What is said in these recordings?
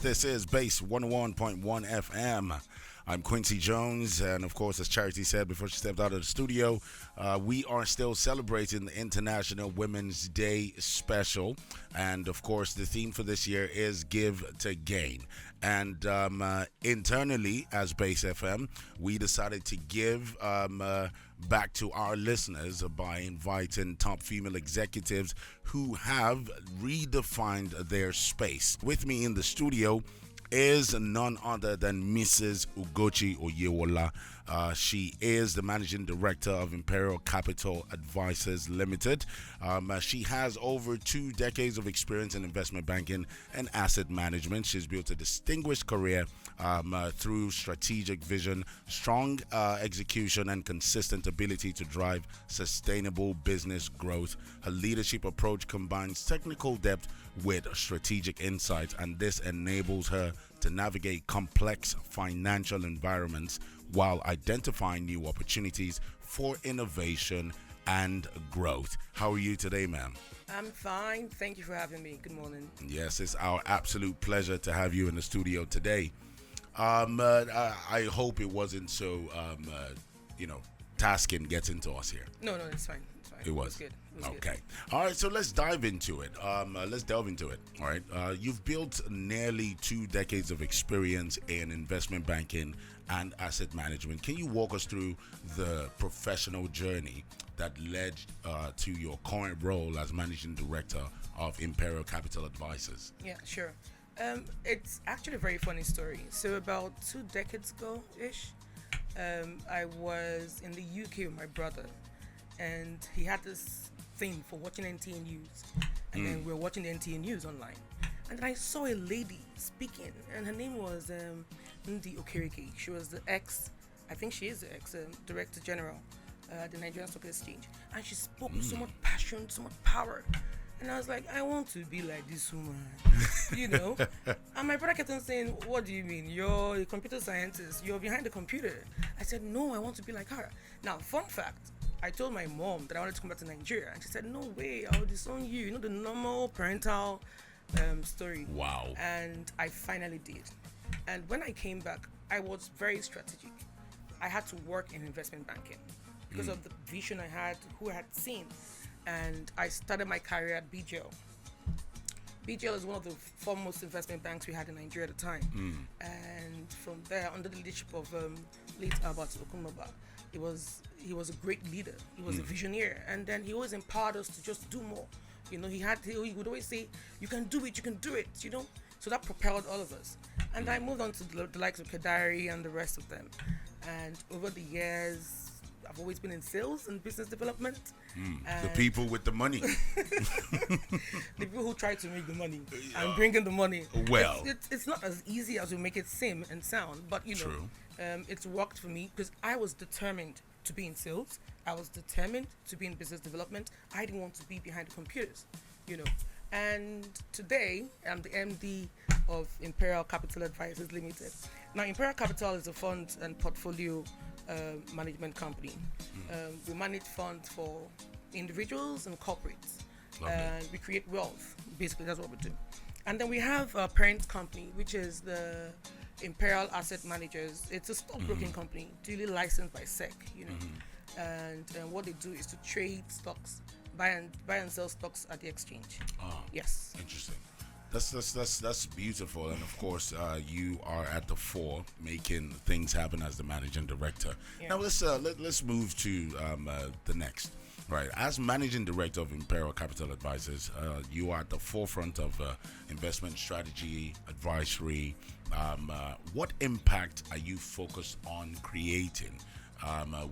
This is Base 101.1 FM. I'm Quincy Jonze, and of course, as Charity said before she stepped out of the studio, we are still celebrating the International Women's Day special. And of course, the theme for this year is Give to Gain. And internally, as Base FM, we decided to give back to our listeners by inviting top female executives who have redefined their space. With me in the studio is none other than Mrs. Ugochi Oyewola. She is the Managing Director of Imperial Capital Advisers Limited. She has over 2 decades of experience in investment banking and asset management. She's built a distinguished career through strategic vision, strong execution, and consistent ability to drive sustainable business growth. Her leadership approach combines technical depth with strategic insights, and this enables her to navigate complex financial environments while identifying new opportunities for innovation and growth. How are you today, ma'am? I'm fine. Thank you for having me. Good morning. Yes, it's our absolute pleasure to have you in the studio today. I hope it wasn't so, tasking getting to us here. No, it's fine. It's fine. It was good. okay. All right, so let's dive into it. Let's delve into it. All right. You've built nearly 2 decades of experience in investment banking and asset management. Can you walk us through the professional journey that led to your current role as managing director of Imperial Capital Advisers? Yeah, sure. It's actually a very funny story. So about 2 decades ago-ish, I was in the UK with my brother, and he had this thing for watching NTA News, and then we were watching the NTA News online, and then I saw a lady speaking, and her name was Ndi Okereke. She was the I think she is the Director General at the Nigerian Stock Exchange, and she spoke with so much passion, so much power. And I was like, I want to be like this woman, And my brother kept on saying, what do you mean? You're a computer scientist. You're behind the computer. I said, no, I want to be like her. Now, fun fact, I told my mom that I wanted to come back to Nigeria. And she said, no way, I'll disown you. You know, the normal parental story. Wow. And I finally did. And when I came back, I was very strategic. I had to work in investment banking because of the vision I had, who I had seen. And I started my career at BGL. BGL is one of the foremost investment banks we had in Nigeria at the time. And from there, under the leadership of late Albert Okunoba, he was a great leader. He was a visionary. And then he always empowered us to just do more. He would always say, you can do it, So that propelled all of us. And I moved on to the likes of Kedari and the rest of them. And over the years, I've always been in sales and business development. The people with the money. The people who try to make the money and bring in the money. Well, it's not as easy as we make it seem and sound, but True. It's worked for me because I was determined to be in sales. I was determined to be in business development. I didn't want to be behind the computers, And today, I'm the MD of Imperial Capital Advisers Limited. Now, Imperial Capital is a fund and portfolio management company. We manage funds for individuals and corporates. And we create wealth. Basically, that's what we do. And then we have a parent company, which is the Imperial Asset Managers. It's a stockbroking company, duly licensed by SEC. And what they do is to trade stocks, buy and sell stocks at the exchange. Yes. Interesting. That's beautiful, and of course, you are at the fore making things happen as the managing director. Yeah. Now let's move to the next. Right, as managing director of Imperial Capital Advisers, you are at the forefront of investment strategy, advisory. What impact are you focused on creating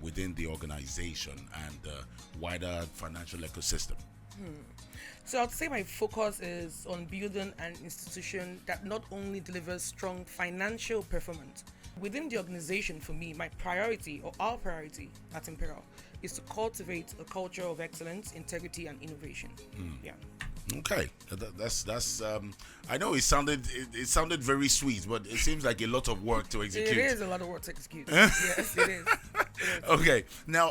within the organization and the wider financial ecosystem? So I'd say my focus is on building an institution that not only delivers strong financial performance within the organization. For me, my priority, or our priority at Imperial, is to cultivate a culture of excellence, integrity, and innovation. Yeah. Okay, that's. I know it sounded very sweet, but it seems like a lot of work to execute. It is a lot of work to execute. Yes, it is. Okay, now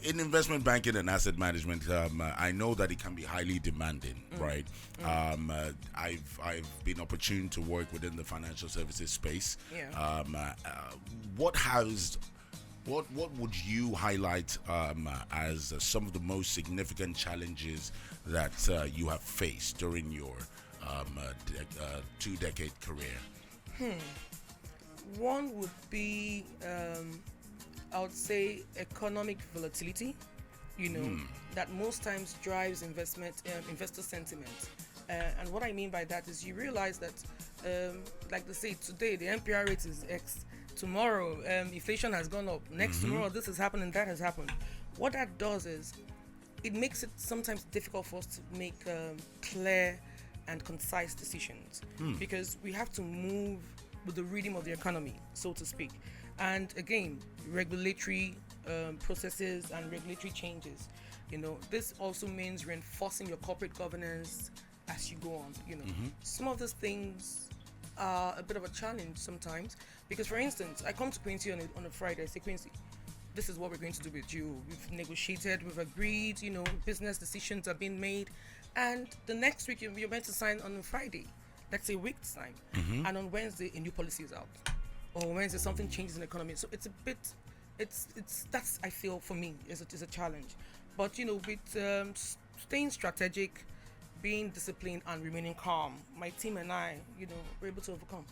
in investment banking and asset management, I know that it can be highly demanding, right? I've been opportune to work within the financial services space. Yeah. What would you highlight as some of the most significant challenges that you have faced during your 2-decade career? One would be, I would say, economic volatility. That most times drives investor sentiment. And what I mean by that is you realize that, like they say, today the NPR rate is X. Tomorrow, inflation has gone up. Next tomorrow, this has happened and that has happened. What that does is it makes it sometimes difficult for us to make clear and concise decisions because we have to move with the rhythm of the economy, so to speak. And again, regulatory processes and regulatory changes. This also means reinforcing your corporate governance as you go on. Some of those things are a bit of a challenge sometimes because, for instance, I come to Quincy on a Friday. I say, Quincy, this is what we're going to do with you. We've negotiated, we've agreed, business decisions are being made. And the next week, you're meant to sign on a Friday. Let's say a week's time. And on Wednesday, a new policy is out. Or Wednesday, something changes in the economy. So it's a bit, that's, I feel, for me, is a challenge. But, with staying strategic, being disciplined, and remaining calm, my team and I, we're able to overcome.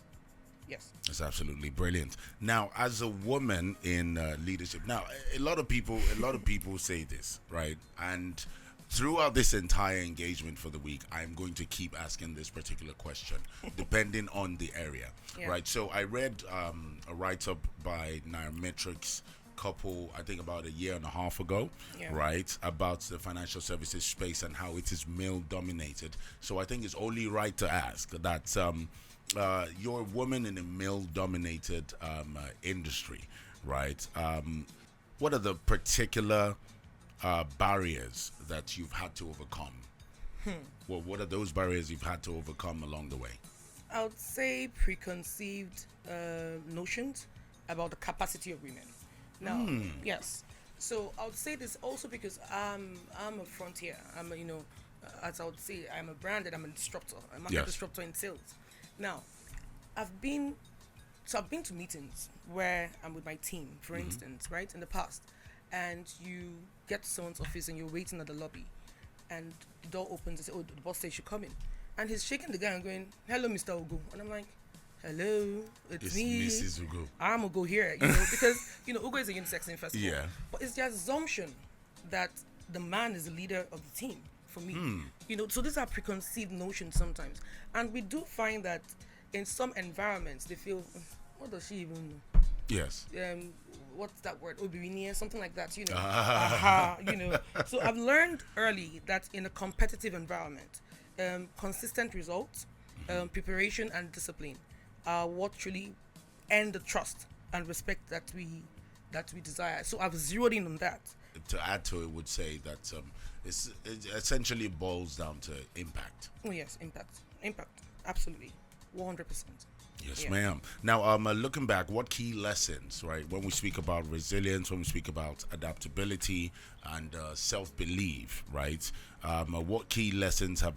Yes. That's absolutely brilliant. Now, as a woman in leadership, now a lot of people say this, right? And throughout this entire engagement for the week, I'm going to keep asking this particular question, depending on the area, right? So I read a write-up by Nairametrics couple, I think about a year and a half ago, right, about the financial services space and how it is male dominated. So I think it's only right to ask that you're a woman in a male dominated industry, right? What are the particular barriers that you've had to overcome? Well, what are those barriers you've had to overcome along the way? I would say preconceived notions about the capacity of women. Now, yes. So I would say this also because I'm a frontier. As I would say, I'm I'm a disruptor. I'm a disruptor in sales. Now, I've been to meetings where I'm with my team, for instance, right, in the past, and you get to someone's office and you're waiting at the lobby, and the door opens and say, "Oh, the boss says you come in," and he's shaking the guy and going, "Hello, Mr. Ugo," and I'm like, "Hello, it's me, Mrs. Ugo. I'm Ugo here," because Ugo is a unisex name, first of all. But it's the assumption that the man is the leader of the team. For me, so these are preconceived notions sometimes, and we do find that in some environments they feel, what does she even know? Yes. What's that word? Obiwinia, something like that. So I've learned early that in a competitive environment, consistent results, preparation, and discipline are what truly earn the trust and respect that we desire. So I've zeroed in on that. To add to it, would say that it essentially boils down to impact. Oh yes, impact, absolutely, 100%. Yes, ma'am. Now, looking back, what key lessons, right, when we speak about resilience, when we speak about adaptability and self-belief, right, what key lessons have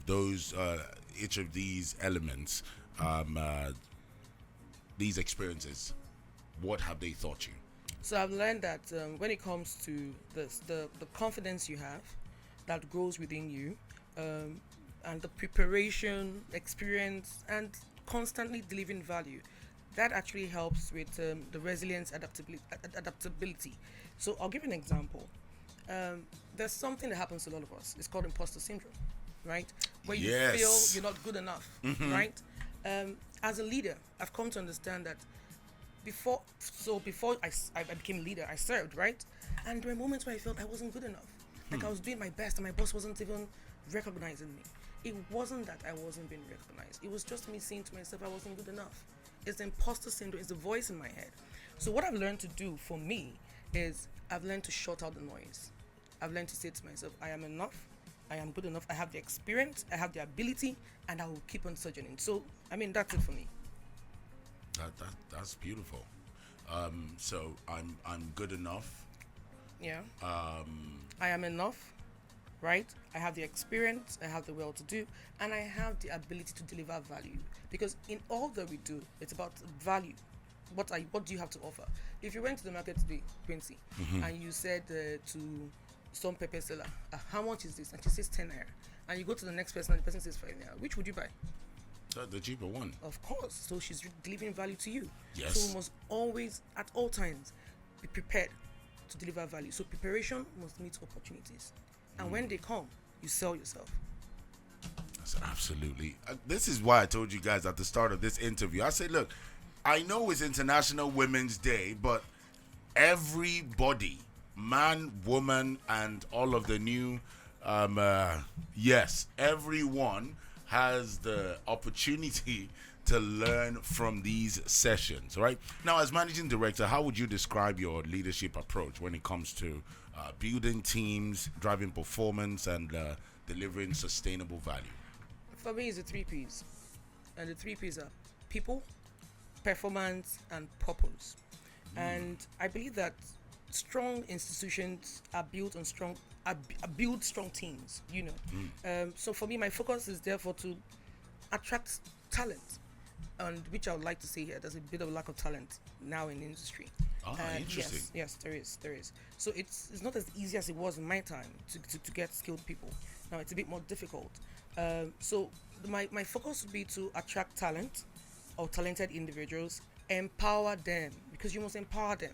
each of these elements, these experiences, what have they taught you? So I've learned that when it comes to the confidence you have that grows within you, and the preparation, experience, and constantly delivering value, that actually helps with the resilience, adaptability. So I'll give you an example. There's something that happens to a lot of us. It's called imposter syndrome, right? Where you feel you're not good enough, right? As a leader, I've come to understand that before I became a leader, I served, right? And there were moments where I felt I wasn't good enough. Like I was doing my best and my boss wasn't even recognizing me. It wasn't that I wasn't being recognized. It was just me saying to myself I wasn't good enough. It's the imposter syndrome. It's the voice in my head. So what I've learned to do for me is I've learned to shut out the noise. I've learned to say to myself, I am enough, I am good enough, I have the experience, I have the ability, and I will keep on surging. So, I mean, that's it for me. That's beautiful. So I'm good enough. Yeah. I am enough, right? I have the experience, I have the will to do, and I have the ability to deliver value. Because in all that we do, it's about value. What do you have to offer? If you went to the market today, Quincy, and you said to some pepper seller, how much is this? And she says 10 naira. And you go to the next person and the person says 5 naira. Which would you buy? The cheaper one. Of course. So she's delivering value to you. Yes. So we must always, at all times, be prepared to deliver value. So preparation must meet opportunities. And when they come, you sell yourself. That's absolutely. This is why I told you guys at the start of this interview. I said, look, I know it's International Women's Day, but everybody, man, woman, and all of the new, yes, everyone has the opportunity to learn from these sessions, right? Now, as managing director, how would you describe your leadership approach when it comes to building teams, driving performance, and delivering sustainable value? For me, it's the 3 P's. And the 3 P's are people, performance, and purpose. And I believe that strong institutions are built on build strong teams, you know. So for me, my focus is therefore to attract talent, and which I would like to say here, there's a bit of lack of talent now in the industry. Interesting. Yes, there is. So it's not as easy as it was in my time to get skilled people. Now it's a bit more difficult. So my focus would be to attract talent or talented individuals, empower them, because you must empower them,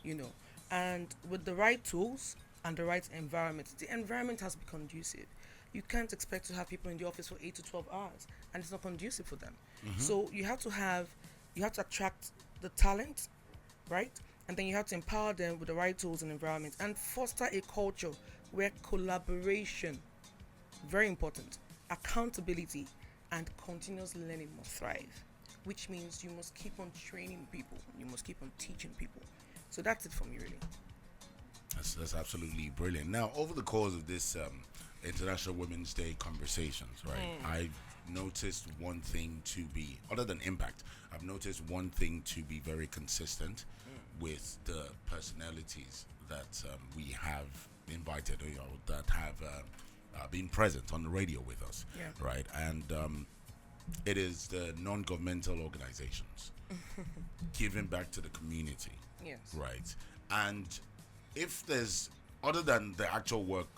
you know, and with the right tools and the right environment. The environment has to be conducive. You can't expect to have people in the office for 8 to 12 hours, and it's not conducive for them. So you have to attract the talent, right? And then you have to empower them with the right tools and environment, and foster a culture where collaboration, very important, accountability, and continuous learning must thrive, which means you must keep on training people, you must keep on teaching people. So that's it for me, really. That's absolutely brilliant. Now, over the course of this International Women's Day conversations, right, I've noticed one thing to be, other than impact, I've noticed one thing to be very consistent with the personalities that we have invited, you know, that have been present on the radio with us, right? And it is the non-governmental organizations giving back to the community, right? And if there's, other than the actual work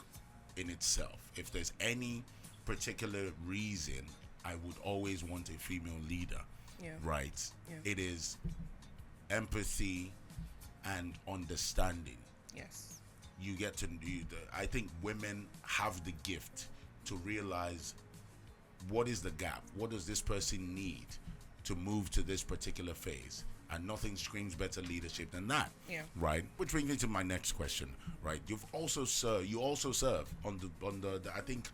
in itself, if there's any particular reason I would always want a female leader, right? It is empathy and understanding. Yes. You get to do I think women have the gift to realize what is the gap, what does this person need to move to this particular phase, and nothing screams better leadership than that, right? Which brings me to my next question, right? You also serve on the I think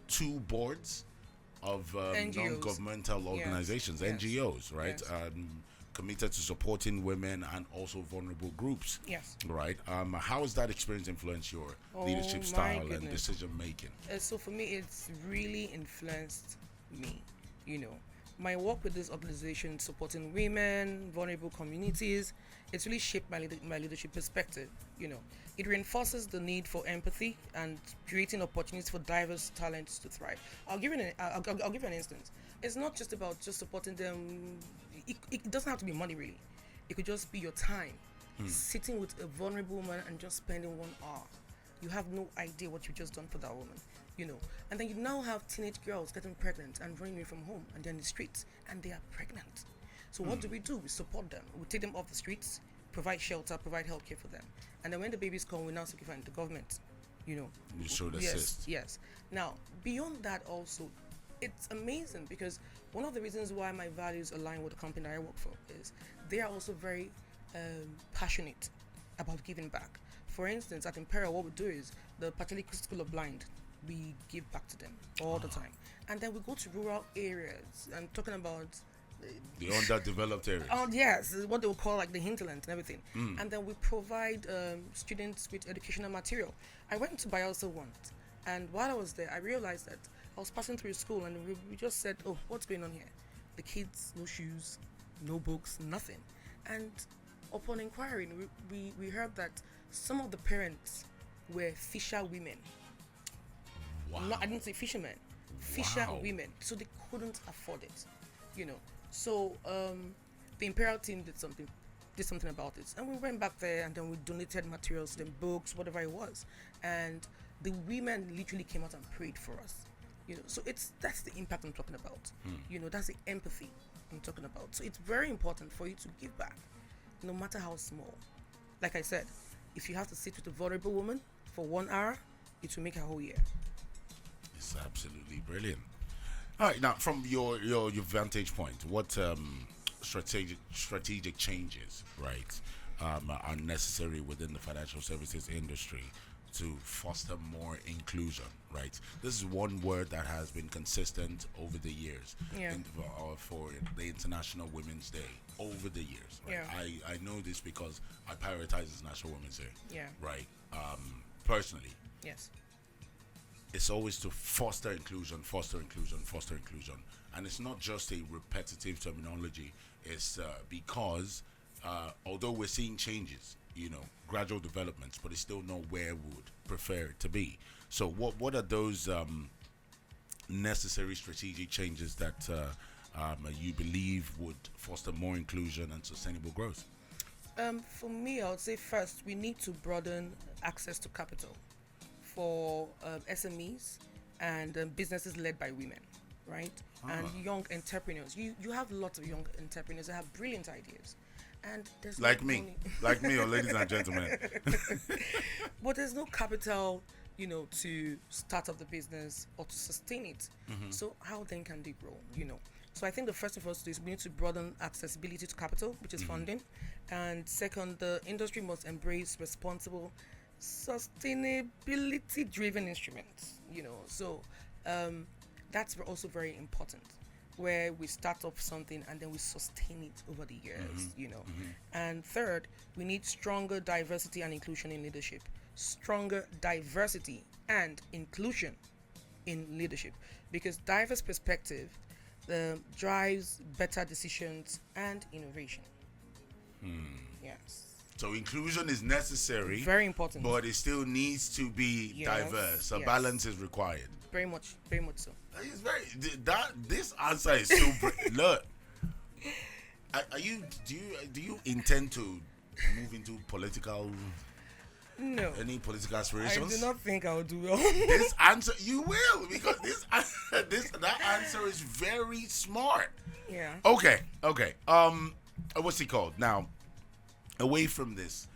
2 boards of non-governmental organizations, NGOs, right? Committed to supporting women and also vulnerable groups. Right. How has that experience influenced your leadership style and decision making? So for me, it's really influenced me. You know, my work with this organization supporting women, vulnerable communities, it's really shaped my leadership perspective. You know, it reinforces the need for empathy and creating opportunities for diverse talents to thrive. I'll give you an instance. It's not just about just supporting them. It doesn't have to be money, really. It could just be your time, sitting with a vulnerable woman and just spending 1 hour. You have no idea what you've just done for that woman, you know. And then you now have teenage girls getting pregnant and running away from home, and they're in the streets, and they are pregnant. So what do? We support them. We take them off the streets, provide shelter, provide healthcare for them. And then when the babies come, we now secure the government, you know. You should assist. Yes. Now, beyond that also, it's amazing because one of the reasons why my values align with the company that I work for is they are also very passionate about giving back. For instance, at Imperial, what we do is the Patholic School of Blind, we give back to them all the time. And then we go to rural areas and talking about The underdeveloped areas. Oh yes, what they would call like the hinterland and everything. And then we provide students with educational material. I went to Bielsa once, and while I was there, I realized that I was passing through school, and we just said, "Oh, what's going on here?" The kids, no shoes, no books, nothing. And upon inquiring, we heard that some of the parents were fisher women. Wow. I didn't say fishermen, fisher Wow. women. So they couldn't afford it, you know. So the Imperial team did something about it, and we went back there, and then we donated materials, then books, whatever it was, and the women literally came out and prayed for us, you know. So that's the impact I'm talking about, you know. That's the empathy I'm talking about. So it's very important for you to give back, no matter how small. Like I said, if you have to sit with a vulnerable woman for 1 hour, it will make a whole year. It's absolutely brilliant. All right, now from your vantage point, what strategic changes, right, are necessary within the financial services industry to foster more inclusion, right? This is one word that has been consistent over the years. Yeah. For the International Women's Day over the years. Right? Yeah. I know this because I prioritize this National Women's Day. Yeah. Right. Personally, Yes. it's always to foster inclusion, and it's not just a repetitive terminology. It's because although we're seeing changes, you know, gradual developments, but it's still not where we would prefer it to be. So what are those necessary strategic changes that you believe would foster more inclusion and sustainable growth? For me, I would say first we need to broaden access to capital for SMEs and businesses led by women, right? And young entrepreneurs. You have lots of young entrepreneurs that have brilliant ideas, and there's Like no me, money. like me, or ladies and gentlemen. But there's no capital, you know, to start up the business or to sustain it. So how then can they grow, you know? So I think the first of all is we need to broaden accessibility to capital, which is funding. And second, the industry must embrace responsible, sustainability-driven instruments, you know. So that's also very important, where we start off something and then we sustain it over the years, you know. And third, we need stronger diversity and inclusion in leadership. Stronger diversity and inclusion in leadership, because diverse perspective drives better decisions and innovation. Yes. So inclusion is necessary, Very important. but it still needs to be Yes, diverse. A yes. balance is required. Very much so. It's very this answer is so look. Are you do you intend to move into No. any political I aspirations? do not think I'll do well. This answer you will, because that answer is very smart. Yeah. Okay. What's it called now? Away from this,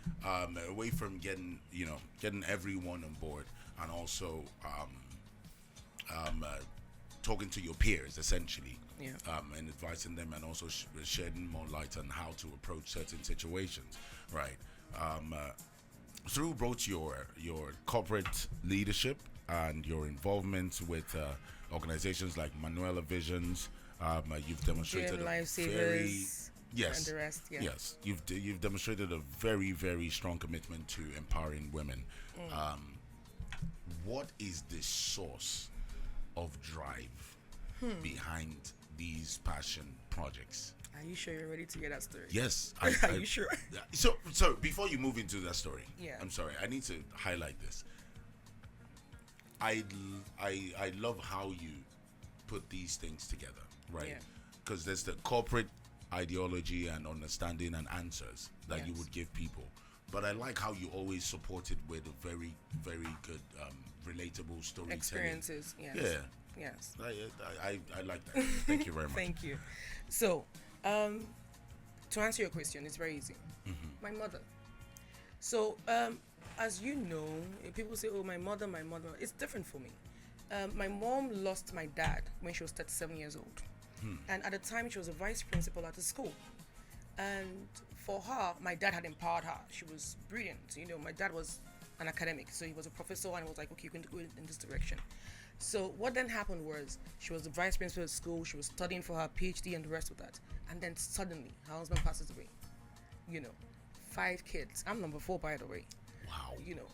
away from getting everyone on board, and also talking to your peers essentially, Yeah. and advising them, and also shedding more light on how to approach certain situations, right? Through both your corporate leadership and your involvement with organizations like Manuella Missions, you've demonstrated Lifesavers. yes, And the rest, yeah. yes, you've demonstrated a very, very strong commitment to empowering women. What is the source of drive behind these passion projects? Are you sure you're ready to get that story? Yes. Are you sure? So before you move into that story, Yeah. I'm sorry, I need to highlight this. I love how you put these things together, right? Yeah. Because there's the corporate ideology and understanding and answers that you Yes. would give people, but I like how you always support it with a very, very good, relatable storytelling. Experiences. Yes. Yeah. Yes. I like that. Thank you very much. Thank you. So, to answer your question, it's very easy. My mother. So, as you know, people say, "Oh, my mother." It's different for me. My mom lost my dad when she was 37 years old, and at the time she was a vice principal at the school. And for her, my dad had empowered her. She was brilliant. You know, my dad was an academic, so he was a professor, and he was like, "Okay, you can go in this direction." So what then happened was she was the vice principal at school. She was studying for her PhD and the rest of that. And then suddenly her husband passes away. You know, 5 kids. I'm number 4, by the way. Wow. You know,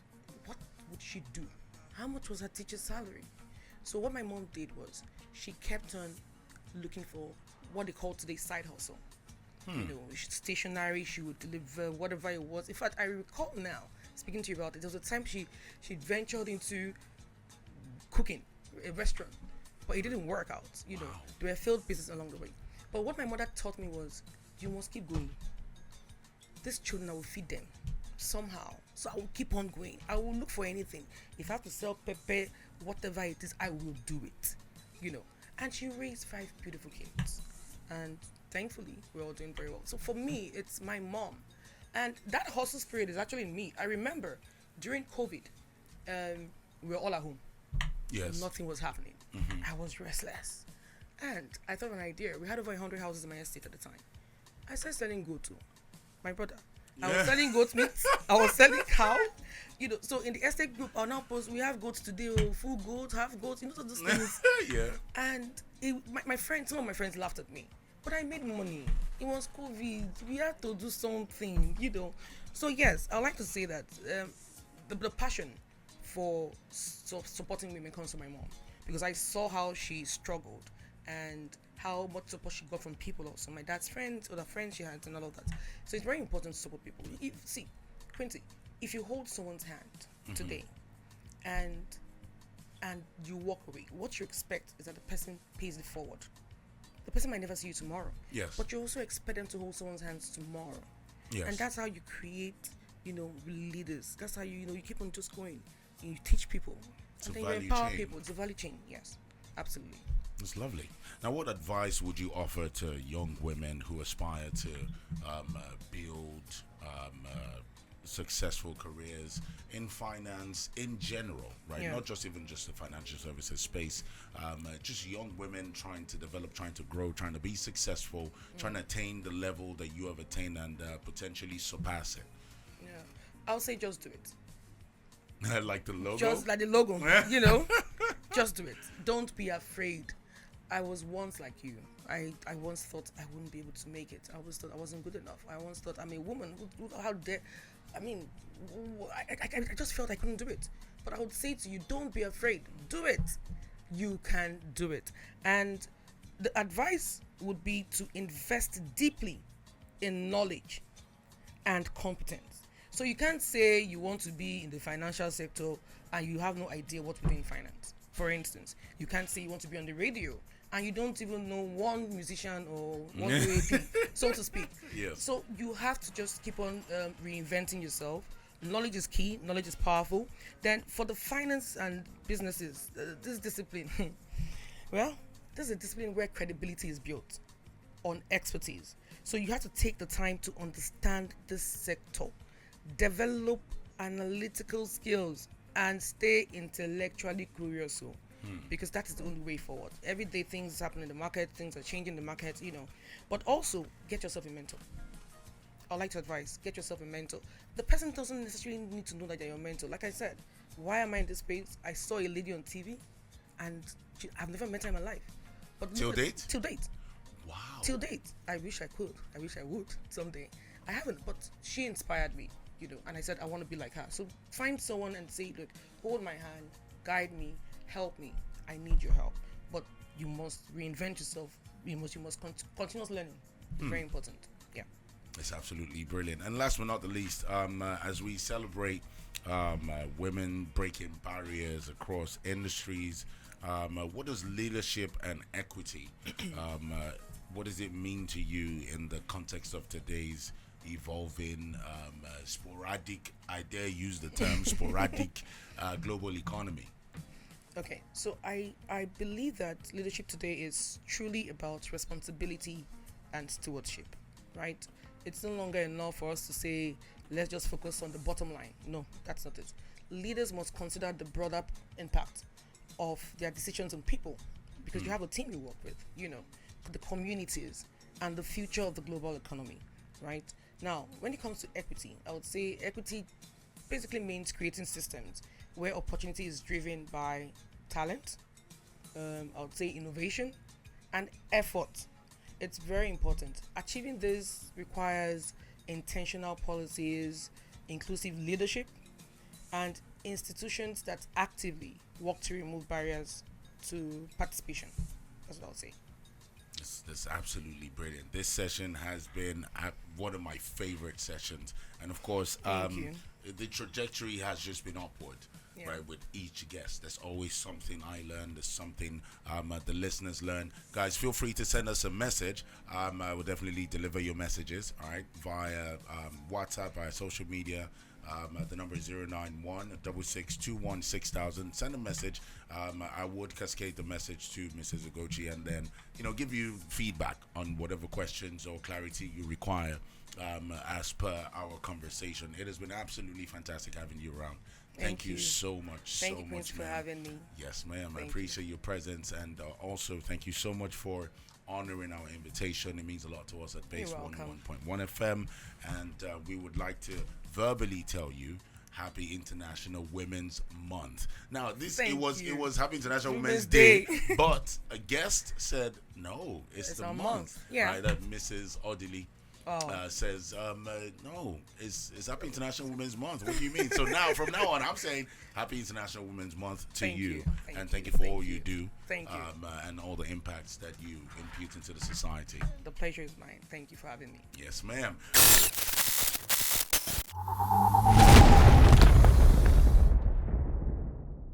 what would she do? How much was her teacher's salary? So what my mom did was she kept on looking for what they call today side hustle. You know, stationery, she would deliver whatever it was. In fact, I recall now speaking to you about it. There was a time she ventured into cooking a restaurant, but it didn't work out. You know, there were failed business along the way. But what my mother taught me was, you must keep going. These children, I will feed them somehow. So I will keep on going. I will look for anything. If I have to sell pepper, whatever it is, I will do it. You know, and she raised 5 beautiful kids, and thankfully we're all doing very well. So for me, it's my mom, and that hustle spirit is actually me. I remember during COVID, we were all at home. Yes. Nothing was happening. I was restless, and I thought of an idea. We had over 100 houses in my estate at the time. I started selling goat to my brother. I was selling goat meat. I was selling cow. You know, so in the estate group, I'll now post, we have goats today, full goat, half goat, you know, those things. Yeah. And my friends, some of my friends laughed at me. But I made money. It was COVID. We had to do something, you know. So yes, I would like to say that the passion for supporting women comes from my mom, because I saw how she struggled and how much support she got from people also. My dad's friends, other friends she had, and all of that. So it's very important to support people. See, Quincy, if you hold someone's hand today and you walk away, what you expect is that the person pays it forward. The person might never see you tomorrow. Yes. But you also expect them to hold someone's hands tomorrow. Yes. And that's how you create, you know, leaders. That's how you keep on just going. And you teach people. It's and a then you value empower chain. people. It's a value chain. Yes. Absolutely. It's lovely. Now, what advice would you offer to young women who aspire to build successful careers in finance in general, right? Yeah. Not just even just the financial services space, just young women trying to develop, trying to grow, trying to be successful, trying to attain the level that you have attained and potentially surpass it. Yeah. I'll say just do it. Like the logo? Just like the logo, you know? Just do it. Don't be afraid. I was once like you. I once thought I wouldn't be able to make it. I always thought I wasn't good enough. I once thought I'm a woman. How dare... I mean, I just felt I couldn't do it. But I would say to you, don't be afraid. Do it. You can do it. And the advice would be to invest deeply in knowledge and competence. So you can't say you want to be in the financial sector and you have no idea what to do in finance. For instance, you can't say you want to be on the radio and you don't even know one musician or one OAP, so to speak. Yes. So you have to just keep on reinventing yourself. Knowledge is key. Knowledge is powerful. Then for the finance and businesses, this discipline, well, this is a discipline where credibility is built on expertise. So you have to take the time to understand this sector, develop analytical skills, and stay intellectually curious. Because that is the only way forward. Every day things happen in the market, things are changing in the market, you know. But also get yourself a mentor. I'd like to advise, get yourself a mentor. The person doesn't necessarily need to know that they're your mentor. Like I said, why am I in this space? I saw a lady on TV and I've never met her in my life. But Till date? Till date. Wow. Till date. I wish I could. I wish I would someday. I haven't, but she inspired me, you know, and I said I want to be like her. So find someone and say, look, hold my hand, guide me, help me. I need your help. But you must reinvent yourself. You must continuous learning. It's very important. Yeah. It's absolutely brilliant. And last but not the least, as we celebrate women breaking barriers across industries, what does leadership and equity, what does it mean to you in the context of today's evolving, sporadic, I dare use the term sporadic, global economy? Okay, so I believe that leadership today is truly about responsibility and stewardship, right? It's no longer enough for us to say, let's just focus on the bottom line. No, that's not it. Leaders must consider the broader impact of their decisions on people, because you have a team you work with, you know, the communities and the future of the global economy, right? Now, when it comes to equity, I would say equity basically means creating systems where opportunity is driven by talent, I would say innovation and effort. It's very important. Achieving this requires intentional policies, inclusive leadership, and institutions that actively work to remove barriers to participation. That's what I'll say. That's absolutely brilliant. This session has been one of my favorite sessions, and of course, Thank you. the trajectory has just been upward. Yeah. Right, with each guest, there's always something I learn. There's something the listeners learn. Guys, feel free to send us a message. I will definitely deliver your messages. All right, via WhatsApp, via social media. The number is 091-6621-6000. Send a message. I would cascade the message to Mrs. Ugochi, and then give you feedback on whatever questions or clarity you require as per our conversation. It has been absolutely fantastic having you around. Thank you so much. Thank you, Quincy, for having me. Yes, ma'am. I appreciate your presence, and also thank you so much for honoring our invitation. It means a lot to us at Base 101.1 FM, and we would like to verbally tell you Happy International Women's Month. Now, it was Happy International Women's Day, but a guest said no, it's the month. Yeah, right? That Mrs. Odili says no, it's Happy International Women's Month. What do you mean? So from now on, I'm saying Happy International Women's Month to you. Thank you for all you do. Thank you. And all the impacts that you impute into the society. The pleasure is mine. Thank you for having me. Yes, ma'am.